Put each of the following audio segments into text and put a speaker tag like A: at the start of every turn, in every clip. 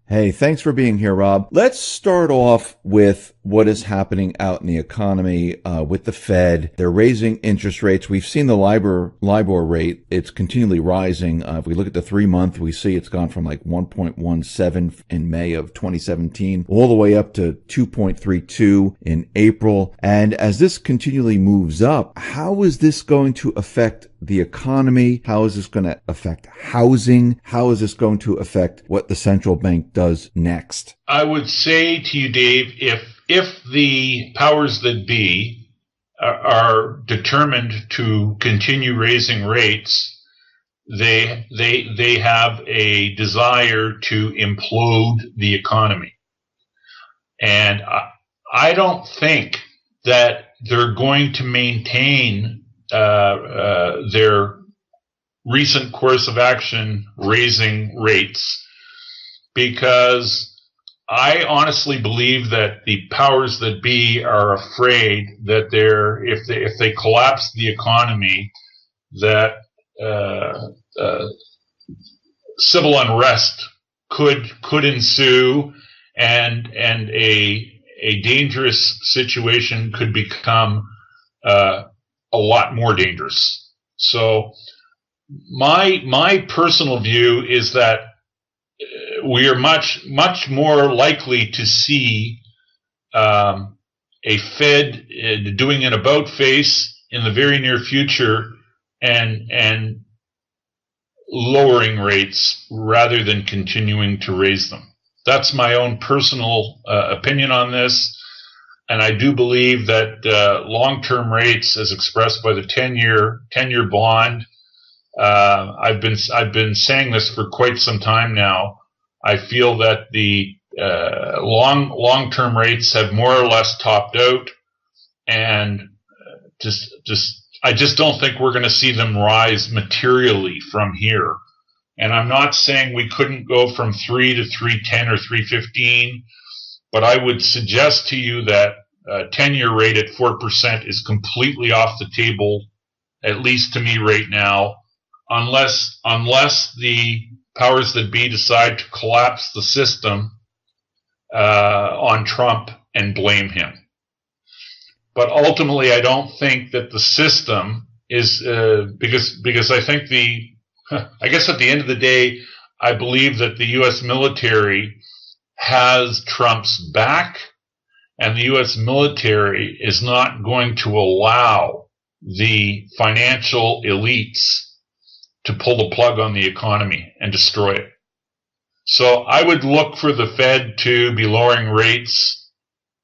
A: Hey, thanks for being here, Rob. Let's start off with what is happening out in the economy with the Fed. They're raising interest rates. We've seen the LIBOR rate. It's continually rising. If we look at the 3-month, we see it's gone from like 1.17 in May of 2017 all the way up to 2.32 in April. And as this continually moves up, how is this going to affect the economy? How is this going to affect housing? How is this going to affect what the central bank does next?
B: I would say to you, Dave, if the powers that be are determined to continue raising rates, they have a desire to implode the economy. And I don't think that they're going to maintain their recent course of action raising rates, because I honestly believe that the powers that be are afraid that if they collapse the economy, that civil unrest could ensue, and a dangerous situation could become a lot more dangerous. So my personal view is that we are much more likely to see a Fed doing an about face in the very near future and lowering rates rather than continuing to raise them. That's my own personal opinion on this. And I do believe that long-term rates, as expressed by the 10-year bond, I've been saying this for quite some time now. I feel that the long-term rates have more or less topped out, and I just don't think we're going to see them rise materially from here. And I'm not saying we couldn't go from 3 to 3.10 or 3.15. But I would suggest to you that a 10-year rate at 4% is completely off the table, at least to me right now, unless the powers that be decide to collapse the system on Trump and blame him. But ultimately, I don't think that the system is because I think I guess at the end of the day, I believe that the U.S. military has Trump's back, and the U.S. military is not going to allow the financial elites to pull the plug on the economy and destroy it. So I would look for the Fed to be lowering rates.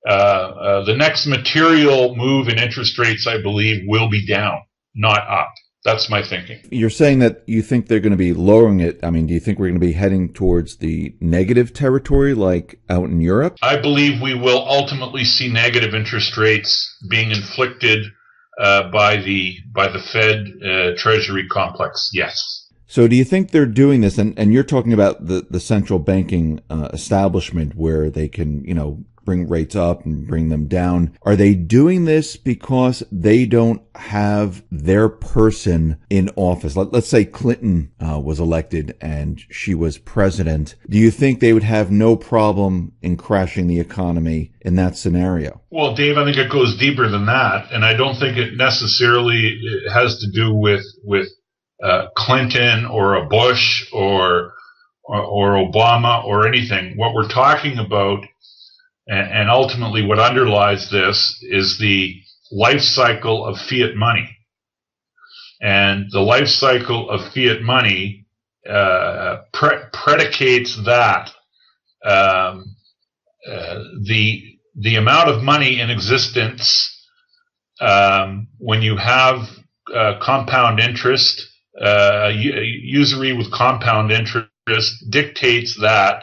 B: The next material move in interest rates, I believe, will be down, not up. That's my thinking.
A: You're saying that you think they're going to be lowering it. I mean, do you think we're going to be heading towards the negative territory like out in Europe?
B: I believe we will ultimately see negative interest rates being inflicted by the Fed Treasury complex. Yes.
A: So do you think they're doing this? And you're talking about the central banking establishment where they can, bring rates up and bring them down. Are they doing this because they don't have their person in office? Let's say Clinton was elected and she was president. Do you think they would have no problem in crashing the economy in that scenario?
B: Well, Dave, I think it goes deeper than that. And I don't think it necessarily has to do with Clinton or a Bush or Obama or anything. What we're talking about, and ultimately what underlies this, is the life cycle of fiat money. And the life cycle of fiat money predicates that the amount of money in existence, when you have compound interest, usury with compound interest, dictates that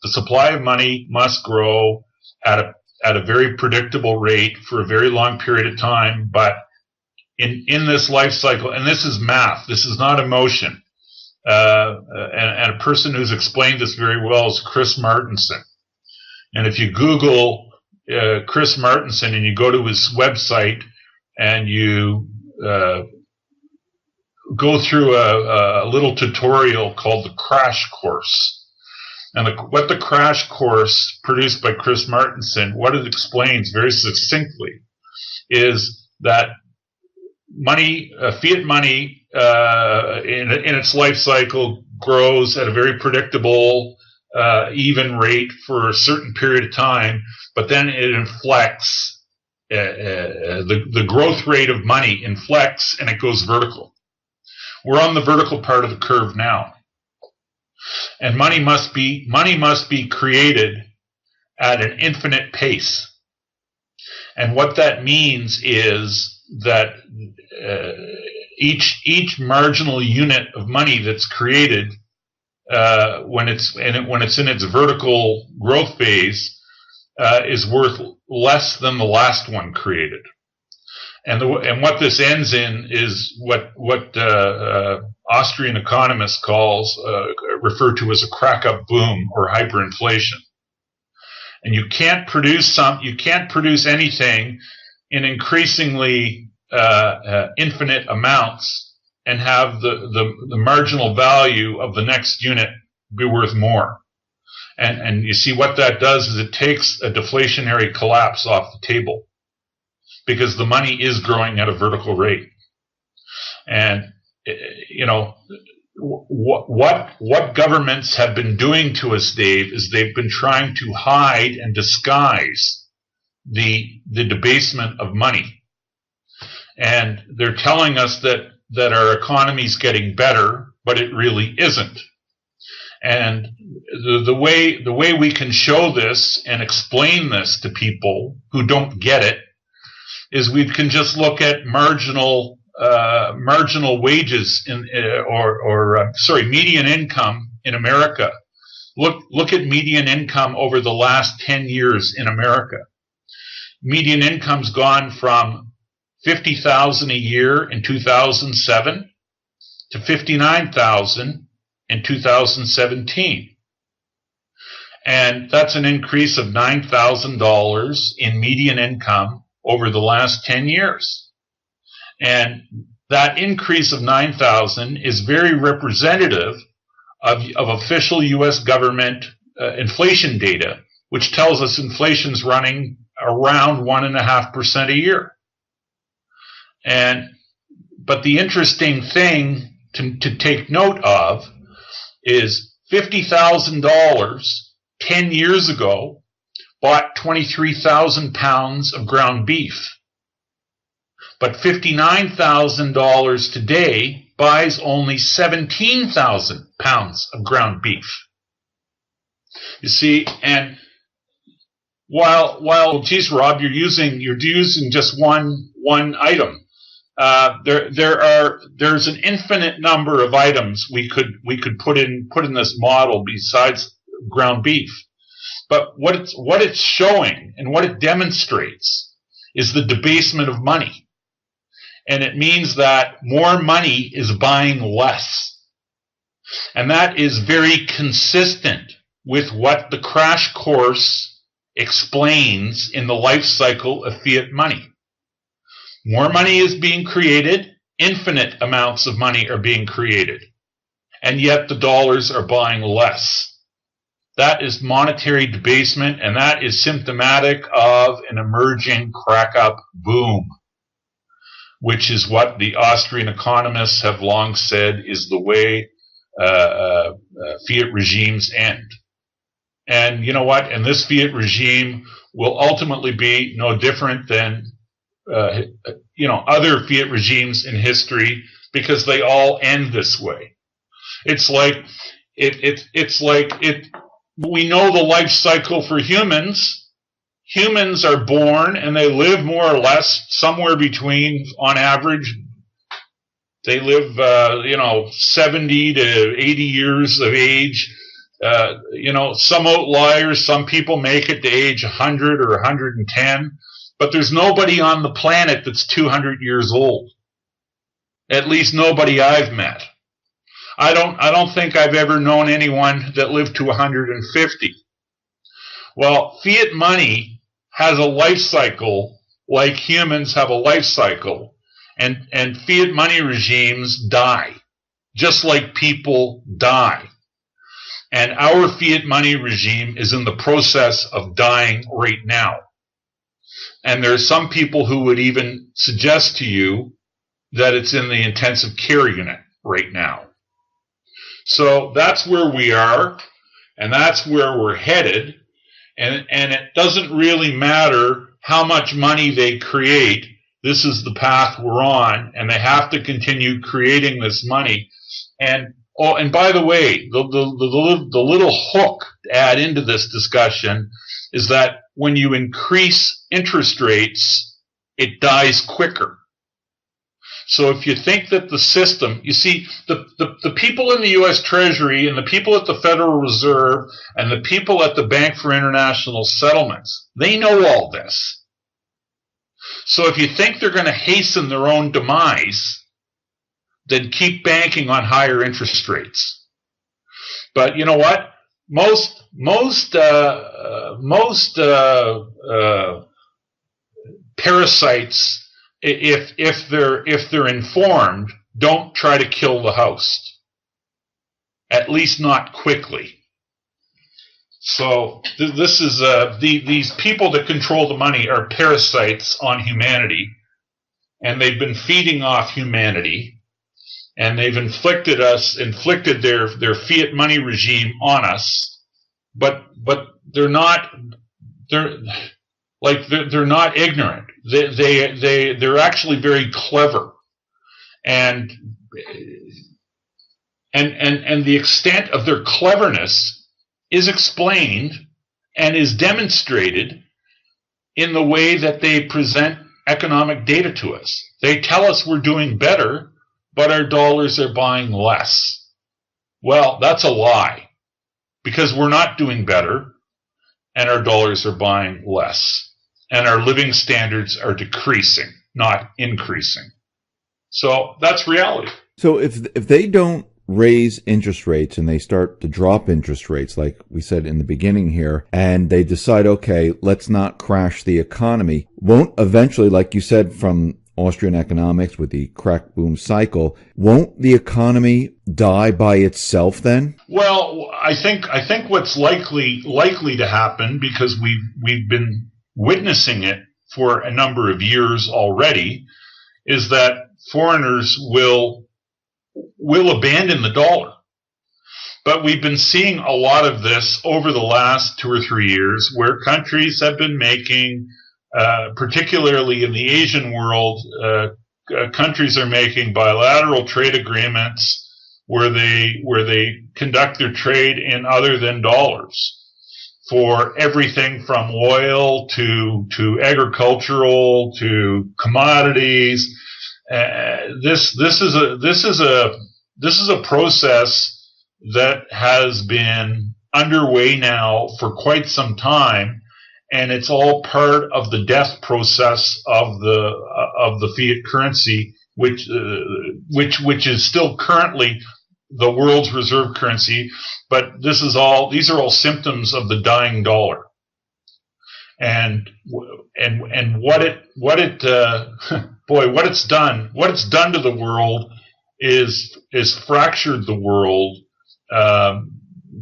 B: the supply of money must grow at a very predictable rate for a very long period of time. But in this life cycle, and this is math, this is not emotion, and a person who's explained this very well is Chris Martenson. And if you Google Chris Martenson and you go to his website and you go through a little tutorial called the Crash Course, And what the crash course produced by Chris Martenson, what it explains very succinctly, is that money, fiat money, in its life cycle, grows at a very predictable, even rate for a certain period of time, but then it inflects. The growth rate of money inflects and it goes vertical. We're on the vertical part of the curve now, and money must be created at an infinite pace. And what that means is that each marginal unit of money that's created when it's in its vertical growth phase is worth less than the last one created. And what this ends in is what Austrian economists refer to as a crack-up boom or hyperinflation. And you can't produce anything in increasingly infinite amounts and have the marginal value of the next unit be worth more. And you see what that does is it takes a deflationary collapse off the table, because the money is growing at a vertical rate. And what governments have been doing to us, Dave, is they've been trying to hide and disguise the debasement of money. And they're telling us that our economy's getting better, but it really isn't. And the way we can show this and explain this to people who don't get it is we can just look at marginal wages median income in America. Look at median income over the last 10 years in America. Median income's gone from $50,000 a year in 2007 to $59,000 in 2017. And that's an increase of $9,000 in median income over the last 10 years. And that increase of $9,000 is very representative of official U.S. government inflation data, which tells us inflation's running around 1.5% a year. But the interesting thing to take note of is $50,000 10 years ago bought 23,000 pounds of ground beef. But $59,000 today buys only 17,000 pounds of ground beef. You see, and while geez, Rob, you're using just one item. There's an infinite number of items we could put in this model besides ground beef. But what it's showing and what it demonstrates is the debasement of money. And it means that more money is buying less. And that is very consistent with what the crash course explains in the life cycle of fiat money. More money is being created, infinite amounts of money are being created, and yet the dollars are buying less. That is monetary debasement, and that is symptomatic of an emerging crack-up boom, which is what the Austrian economists have long said is the way fiat regimes end. And you know what? And this fiat regime will ultimately be no different than other fiat regimes in history, because they all end this way. It's like we know the life cycle for humans. Humans are born and they live more or less somewhere between, on average, they live 70 to 80 years of age. Some outliers, some people make it to age 100 or 110. But there's nobody on the planet that's 200 years old. At least nobody I've met. I don't think I've ever known anyone that lived to 150. Well, fiat money has a life cycle like humans have a life cycle, and fiat money regimes die, just like people die. And our fiat money regime is in the process of dying right now. And there are some people who would even suggest to you that it's in the intensive care unit right now. So that's where we are, and that's where we're headed. And it doesn't really matter how much money they create. This is the path we're on, and they have to continue creating this money. And by the way, the little hook to add into this discussion is that when you increase interest rates, it dies quicker. So if you think that the system, you see, the people in the U.S. Treasury and the people at the Federal Reserve and the people at the Bank for International Settlements, they know all this. So if you think they're going to hasten their own demise, then keep banking on higher interest rates. But you know what? Most parasites, if they're informed, don't try to kill the host. At least not quickly. So this is these people that control the money are parasites on humanity, and they've been feeding off humanity. And they've inflicted their fiat money regime on us, but they're not ignorant. They're actually very clever, and the extent of their cleverness is explained and is demonstrated in the way that they present economic data to us. They tell us we're doing better, but our dollars are buying less. Well, that's a lie, because we're not doing better, and our dollars are buying less, and our living standards are decreasing, not increasing. So that's reality.
A: So if they don't raise interest rates and they start to drop interest rates, like we said in the beginning here, and they decide, okay, let's not crash the economy, won't eventually, like you said, from Austrian economics with the crack boom cycle, won't the economy die by itself then?
B: Well, I think what's likely to happen, because we've been witnessing it for a number of years already, is that foreigners will abandon the dollar. But we've been seeing a lot of this over the last 2 or 3 years, where countries have been making, particularly in the Asian world, countries are making bilateral trade agreements where they conduct their trade in other than dollars for everything from oil to agricultural to commodities. This is a process that has been underway now for quite some time. And it's all part of the death process of the fiat currency, which is still currently the world's reserve currency. But these are all symptoms of the dying dollar. And what it's done to the world is fractured the world,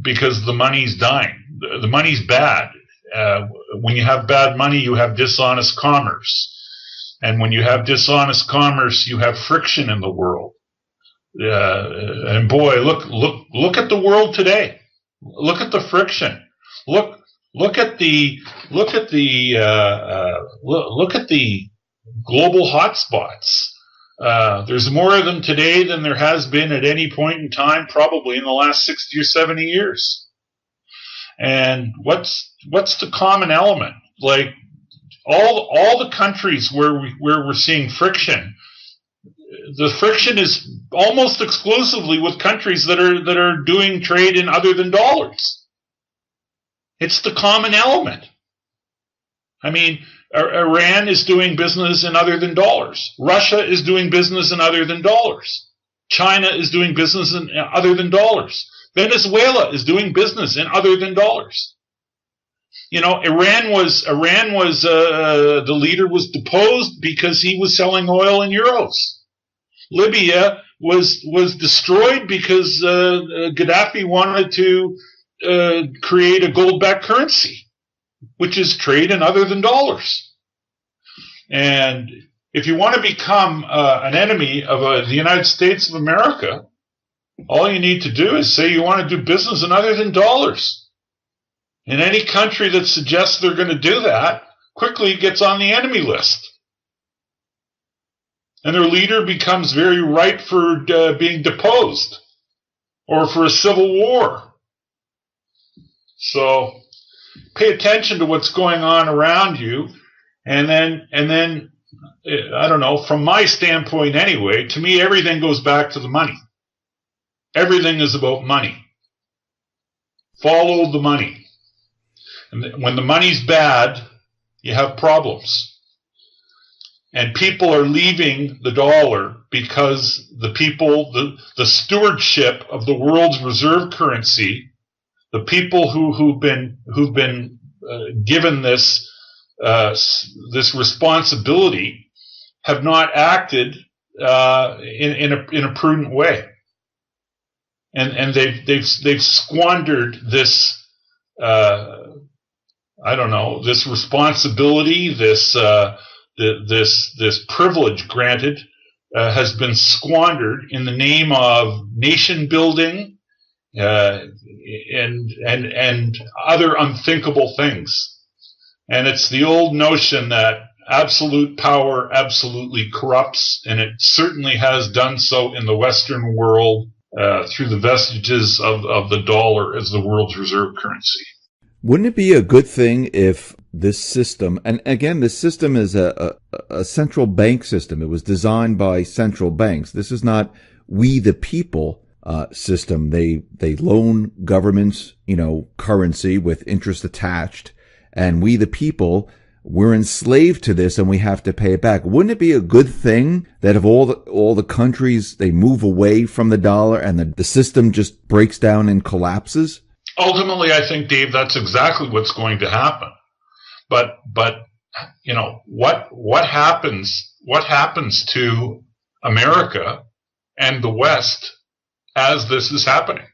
B: because the money's dying. The money's bad. When you have bad money, you have dishonest commerce. And when you have dishonest commerce, you have friction in the world. And boy, look at the world today. Look at the friction. Look at the global hotspots. There's more of them today than there has been at any point in time, probably in the last 60 or 70 years. And what's the common element? Like all the countries where we're seeing friction, the friction is almost exclusively with countries that are doing trade in other than dollars. It's the common element. I mean, Iran is doing business in other than dollars. Russia is doing business in other than dollars. China is doing business in other than dollars. Venezuela is doing business in other than dollars. You know, Iran was the leader was deposed because he was selling oil in euros. Libya was destroyed because Gaddafi wanted to create a gold-backed currency, which is trade in other than dollars. And if you want to become an enemy of the United States of America, all you need to do is say you want to do business in other than dollars. And any country that suggests they're going to do that quickly gets on the enemy list. And their leader becomes very ripe for being deposed or for a civil war. So pay attention to what's going on around you. And then, I don't know, from my standpoint anyway, to me, everything goes back to the money. Everything is about money. Follow the money. And when the money's bad, you have problems. And people are leaving the dollar because the stewardship of the world's reserve currency, the people who've been given this responsibility, have not acted in a prudent way, and they've squandered this this responsibility, this privilege granted has been squandered in the name of nation building and other unthinkable things. And it's the old notion that absolute power absolutely corrupts, and it certainly has done so in the Western world through the vestiges of the dollar as the world's reserve currency.
A: Wouldn't it be a good thing if this system, and again, this system is a central bank system. It was designed by central banks. This is not we the people system. They loan governments, currency with interest attached, and we the people, we're enslaved to this and we have to pay it back. Wouldn't it be a good thing that if all the countries, they move away from the dollar and the system just breaks down and collapses?
B: Ultimately, I think, Dave, that's exactly what's going to happen. But what happens to America and the West as this is happening?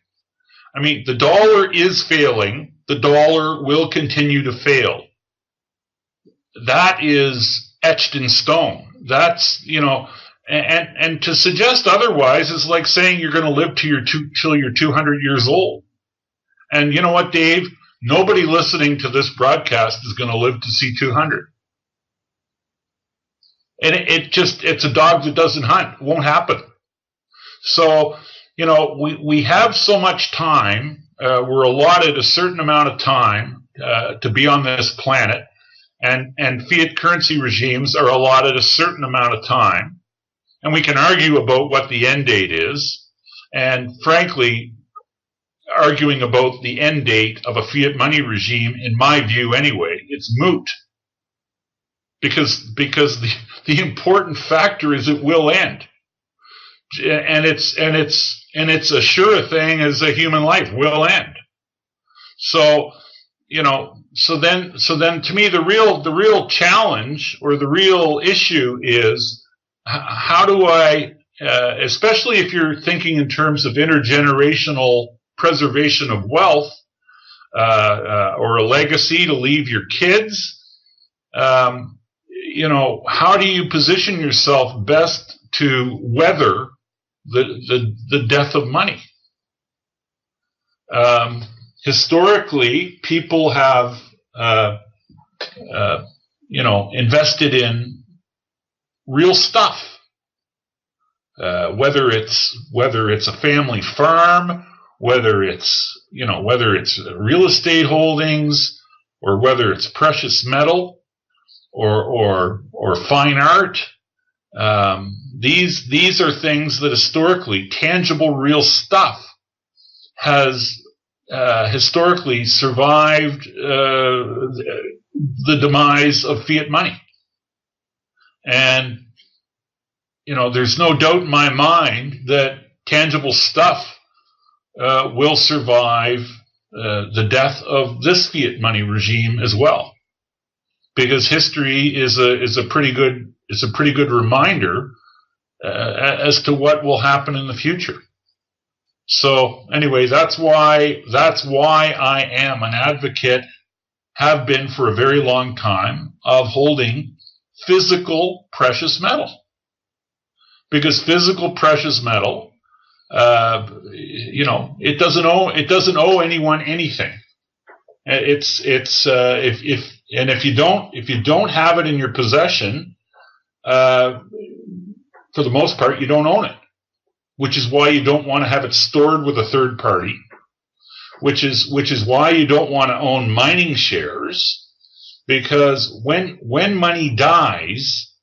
B: I mean, the dollar is failing. The dollar will continue to fail. That is etched in stone. That's, and to suggest otherwise is like saying you're going to live till you're 200 years old. And you know what, Dave? Nobody listening to this broadcast is going to live to see 200. And it's a dog that doesn't hunt. It won't happen. So, we have so much time. We're allotted a certain amount of time to be on this planet. And fiat currency regimes are allotted a certain amount of time. And we can argue about what the end date is. And frankly, arguing about the end date of a fiat money regime, in my view anyway, it's moot. Because the important factor is it will end. And it's a sure thing as a human life will end. So, so then to me the real challenge or the real issue is how do I, especially if you're thinking in terms of intergenerational preservation of wealth or a legacy to leave your kids, how do you position yourself best to weather the death of money? Historically, people have invested in real stuff, whether it's a family farm, whether it's real estate holdings, or whether it's precious metal or fine art. These are things that historically, tangible real stuff has historically survived the demise of fiat money. And there's no doubt in my mind that tangible stuff will survive the death of this fiat money regime as well, because history is a pretty good reminder as to what will happen in the future. So anyway, that's why I am an advocate, have been for a very long time, of holding physical precious metal. Because physical precious metal, it doesn't owe anyone anything. If you don't have it in your possession, for the most part, you don't own it. Which is why you don't want to have it stored with a third party. Which is why you don't want to own mining shares, because when money dies,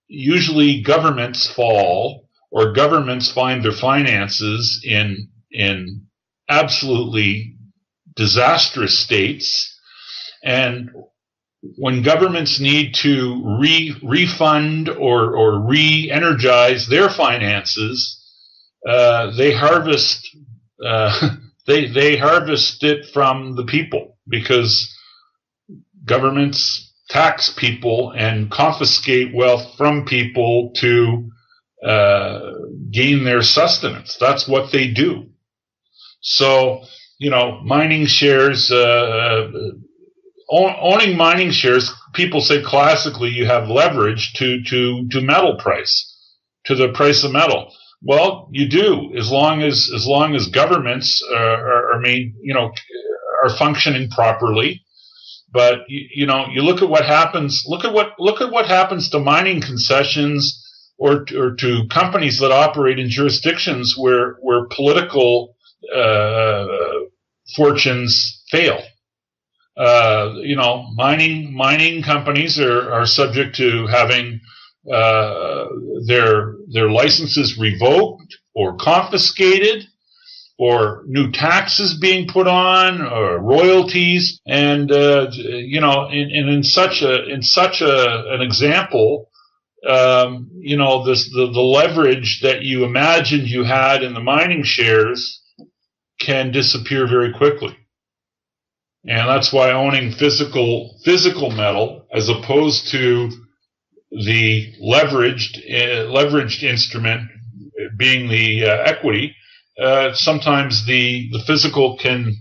B: usually governments fall, or governments find their finances in absolutely disastrous states, and when governments need to refund or re-energize their finances, they harvest they harvest it from the people, because governments tax people and confiscate wealth from people to gain their sustenance. That's what they do. So, mining shares, owning mining shares, people say classically you have leverage to metal price, to the price of metal. Well, you do, as long as governments are functioning properly. But you look at what happens. Look at what happens to mining concessions, or to companies that operate in jurisdictions where political fortunes fail. Mining companies are subject to having their licenses revoked or confiscated, or new taxes being put on, or royalties, and in such an example, the leverage that you imagined you had in the mining shares can disappear very quickly. And that's why owning physical metal, as opposed to the leveraged instrument being the equity, sometimes the physical can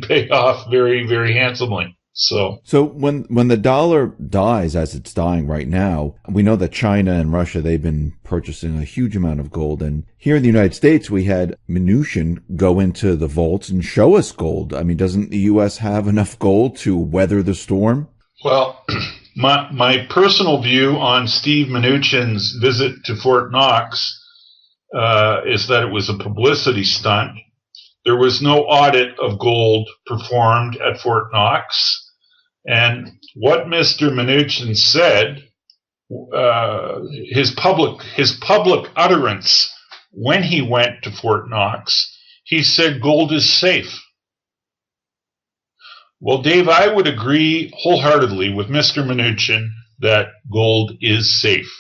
B: pay off very, very handsomely. So
A: when the dollar dies, as it's dying right now, we know that China and Russia, they've been purchasing a huge amount of gold. And here in the United States, we had Mnuchin go into the vaults and show us gold. I mean, doesn't the U.S. have enough gold to weather the storm?
B: Well, my personal view on Steve Mnuchin's visit to Fort Knox is that it was a publicity stunt. There was no audit of gold performed at Fort Knox. And what Mr. Mnuchin said, his public utterance when he went to Fort Knox, he said gold is safe. Well, Dave, I would agree wholeheartedly with Mr. Mnuchin that gold is safe.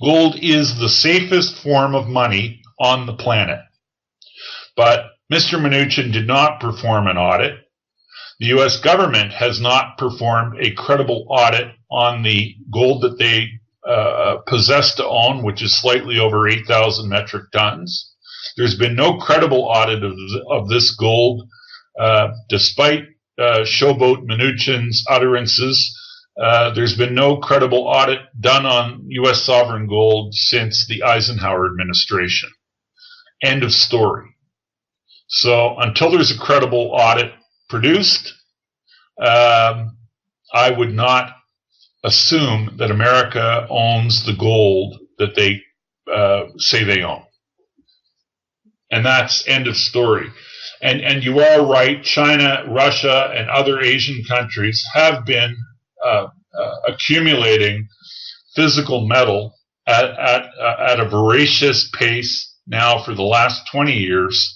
B: Gold is the safest form of money on the planet. But Mr. Mnuchin did not perform an audit. The U.S. government has not performed a credible audit on the gold that they possess to own, which is slightly over 8,000 metric tons. There's been no credible audit of this gold, despite Showboat Mnuchin's utterances. There's been no credible audit done on U.S. sovereign gold since the Eisenhower administration. End of story. So until there's a credible audit produced, I would not assume that America owns the gold that they say they own. And that's end of story. And you are right, China, Russia, and other Asian countries have been accumulating physical metal at a voracious pace now for the last 20 years.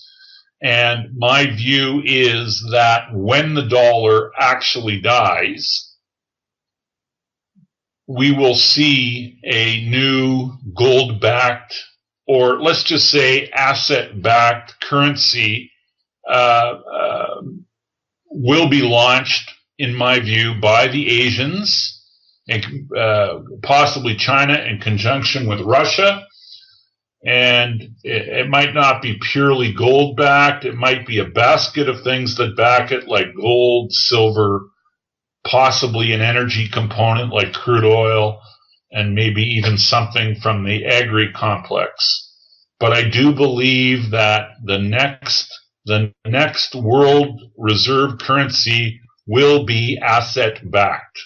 B: And my view is that when the dollar actually dies, we will see a new gold-backed, or let's just say asset-backed currency will be launched, in my view, by the Asians, and possibly China in conjunction with Russia. And it might not be purely gold backed. It might be a basket of things that back it, like gold, silver, possibly an energy component like crude oil, and maybe even something from the agri complex. But I do believe that the next world reserve currency will be asset backed.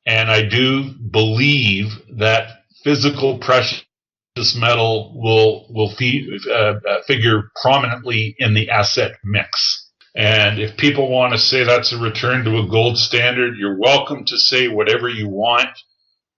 B: And I do believe that physical precious metal will figure prominently in the asset mix. And if people want to say that's a return to a gold standard, you're welcome to say whatever you want.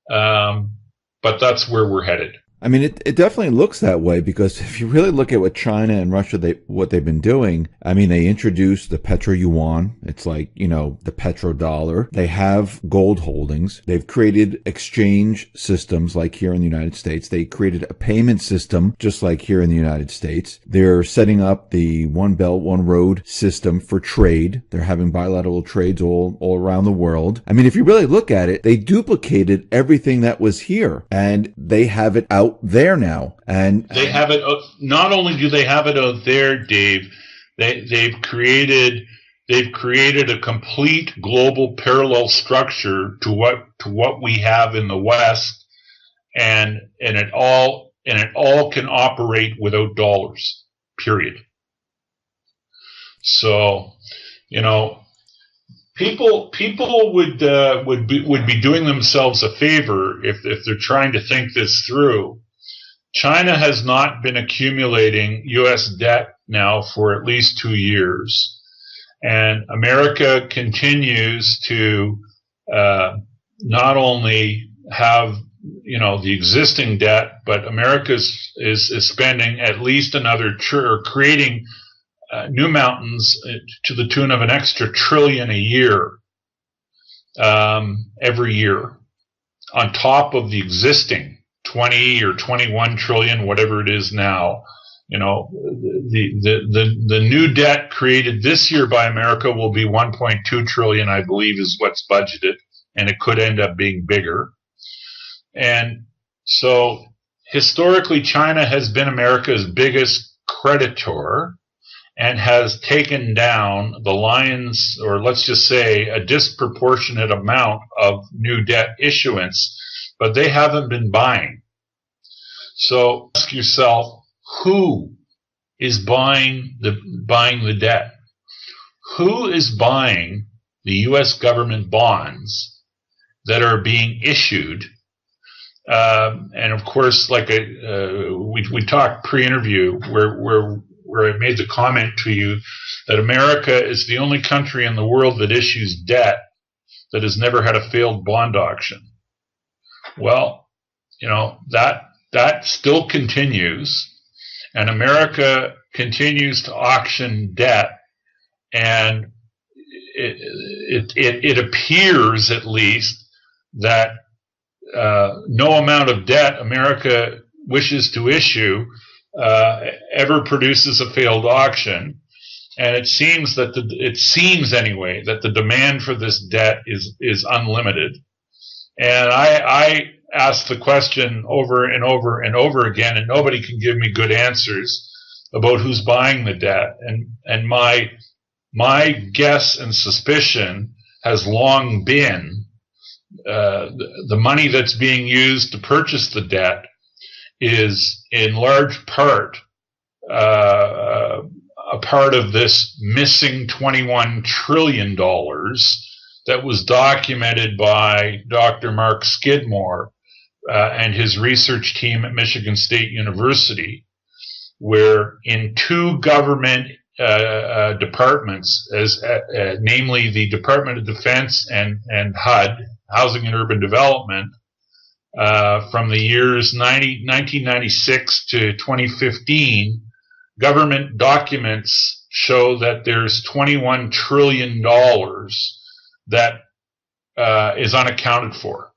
B: But that's where we're headed.
A: I mean, it definitely looks that way, because if you really look at what China and Russia, what they've been doing, I mean, they introduced the petro yuan. It's like, the petrodollar. They have gold holdings. They've created exchange systems like here in the United States. They created a payment system just like here in the United States. They're setting up the One Belt, One Road system for trade. They're having bilateral trades all around the world. I mean, if you really look at it, they duplicated everything that was here, and they have it out there now. And
B: they have it. Not only do they have it out there, Dave, they've created a complete global parallel structure to what we have in the West, and it all can operate without dollars. Period. So, people would be doing themselves a favor if they're trying to think this through. China has not been accumulating U.S. debt now for at least 2 years, and America continues to not only have the existing debt, but America is spending at least another or creating new mountains to the tune of an extra $1 trillion a year, every year, on top of the existing 20 or 21 trillion, whatever it is now. The new debt created this year by America will be 1.2 trillion, I believe, is what's budgeted, and it could end up being bigger. And so historically, China has been America's biggest creditor, and has taken down the lion's, or let's just say a disproportionate amount of new debt issuance, but they haven't been buying. So ask yourself, who is buying the debt? Who is buying the U.S. government bonds that are being issued? And of course, like we talked pre-interview where I made the comment to you that America is the only country in the world that issues debt that has never had a failed bond auction. Well, that still continues, and America continues to auction debt, and it appears, at least, that no amount of debt America wishes to issue ever produces a failed auction, and it seems anyway that the demand for this debt is unlimited. And I ask the question over and over and over again, and nobody can give me good answers about who's buying the debt. And my guess and suspicion has long been the money that's being used to purchase the debt is in large part a part of this missing $21 trillion that was documented by Dr. Mark Skidmore and his research team at Michigan State University, where in two government departments, namely the Department of Defense and HUD, Housing and Urban Development, from the years 1996 to 2015, government documents show that there's $21 trillion that is unaccounted for,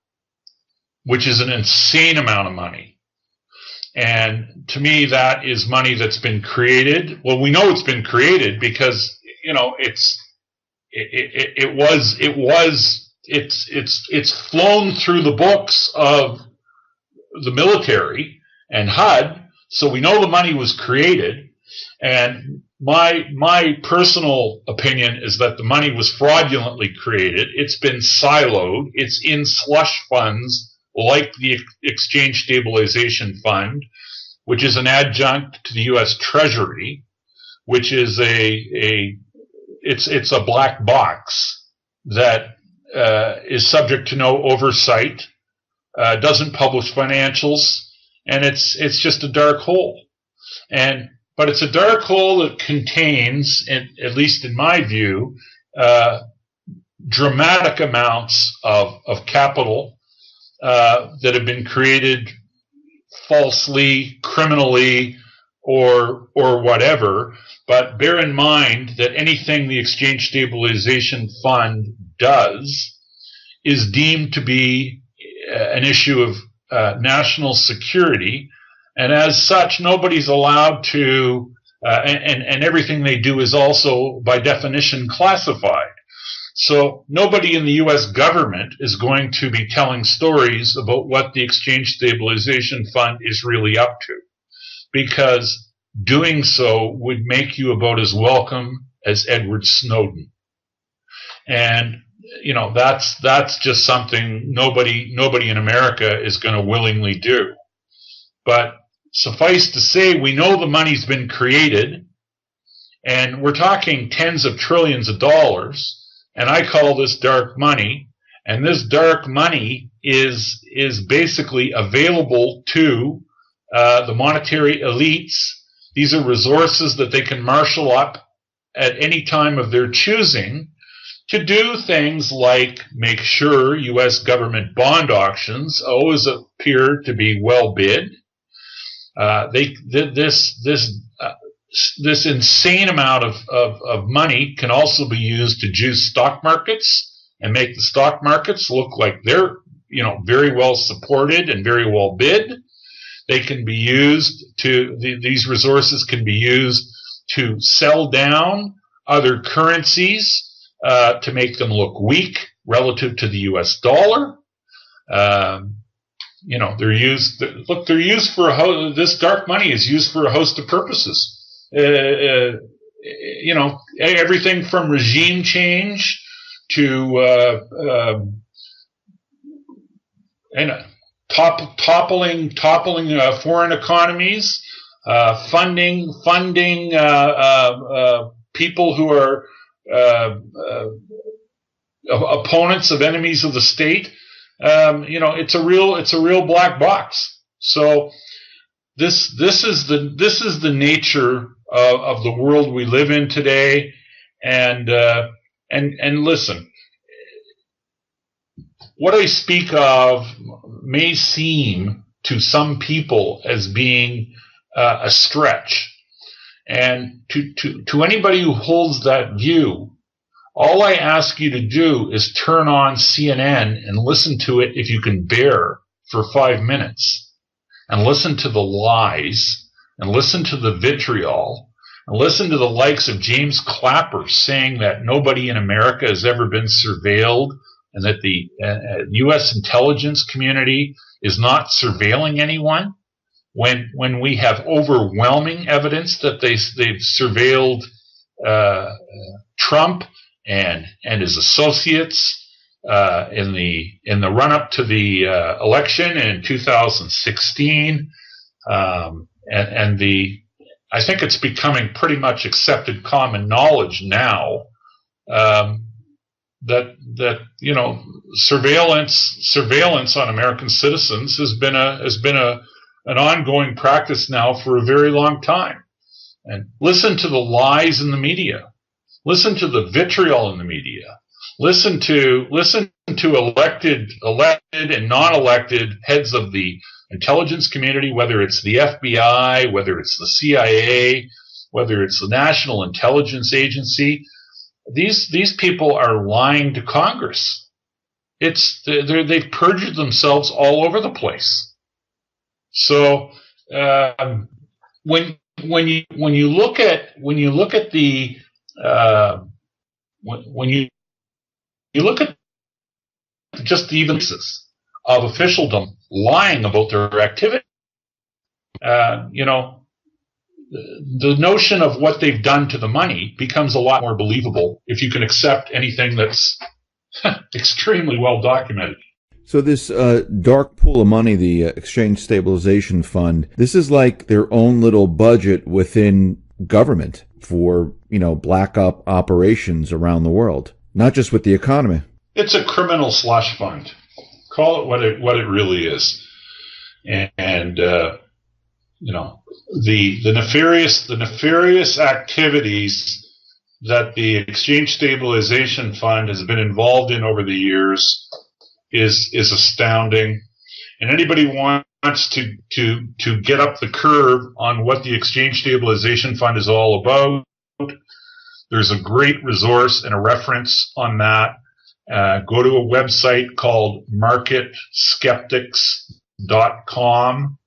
B: which is an insane amount of money. And to me, that is money that's been created. Well, we know it's been created because it's flown through the books of the military, and HUD. So we know the money was created. And my personal opinion is that the money was fraudulently created. It's been siloed. It's in slush funds like the Exchange Stabilization Fund, which is an adjunct to the U.S. Treasury, which is it's a black box that is subject to no oversight, doesn't publish financials, and it's just a dark hole. But it's a dark hole that contains, at least in my view, dramatic amounts of capital that have been created falsely, criminally, or whatever. But bear in mind that anything the Exchange Stabilization Fund does is deemed to be an issue of national security. And as such, nobody's allowed to, and everything they do is also, by definition, classified. So nobody in the U.S. government is going to be telling stories about what the Exchange Stabilization Fund is really up to, because doing so would make you about as welcome as Edward Snowden. And, you know, that's just something nobody in America is going to willingly do. But suffice to say, we know the money's been created, and we're talking tens of trillions of dollars, and I call this dark money. And this dark money is basically available to the monetary elites. These are resources that they can marshal up at any time of their choosing to do things like make sure U.S. government bond auctions always appear to be well bid. This insane amount of money can also be used to juice stock markets and make the stock markets look like they're, you know, very well supported and very well bid. They can be used these resources can be used to sell down other currencies to make them look weak relative to the U.S. dollar. You know, they're used for this dark money is used for a host of purposes. You know, everything from regime change to toppling foreign economies, funding people who are opponents of enemies of the state. You know, it's a real black box. So this is the nature of the world we live in today. And listen, what I speak of may seem to some people as being a stretch. And to anybody who holds that view, all I ask you to do is turn on CNN and listen to it if you can bear for 5 minutes, and listen to the lies, and listen to the vitriol, and listen to the likes of James Clapper saying that nobody in America has ever been surveilled, and that the U.S. intelligence community is not surveilling anyone, when we have overwhelming evidence that they've surveilled Trump and his associates in the run-up to the election in 2016, I think it's becoming pretty much accepted common knowledge now that you know, surveillance on American citizens has been an ongoing practice now for a very long time. And listen to the lies in the media. Listen to the vitriol in the media. Listen to elected and non-elected heads of the intelligence community, whether it's the FBI, whether it's the CIA, whether it's the National Intelligence Agency. These people are lying to Congress. They've perjured themselves all over the place. So when you look at just the even basis of officialdom lying about their activity, The notion of what they've done to the money becomes a lot more believable if you can accept anything that's extremely well documented.
A: So this dark pool of money, the Exchange Stabilization Fund, this is like their own little budget within government for, black op operations around the world, not just with the economy.
B: It's a criminal slush fund. Call it what it really is. And the nefarious activities that the Exchange Stabilization Fund has been involved in over the years is astounding. And anybody wants to get up the curve on what the Exchange Stabilization Fund is all about, there's a great resource and a reference on that. Go to a website called marketskeptics.com.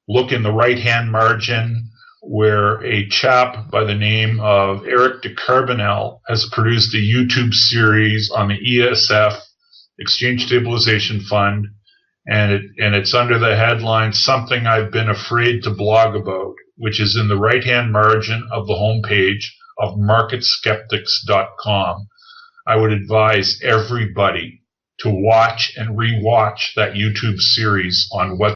B: Look in the right-hand margin where a chap by the name of Eric de Carbonell has produced a YouTube series on the ESF, Exchange Stabilization Fund, and it's under the headline "Something I've Been Afraid to Blog About," which is in the right-hand margin of the homepage of marketskeptics.com. I would advise everybody to watch and rewatch that YouTube series on what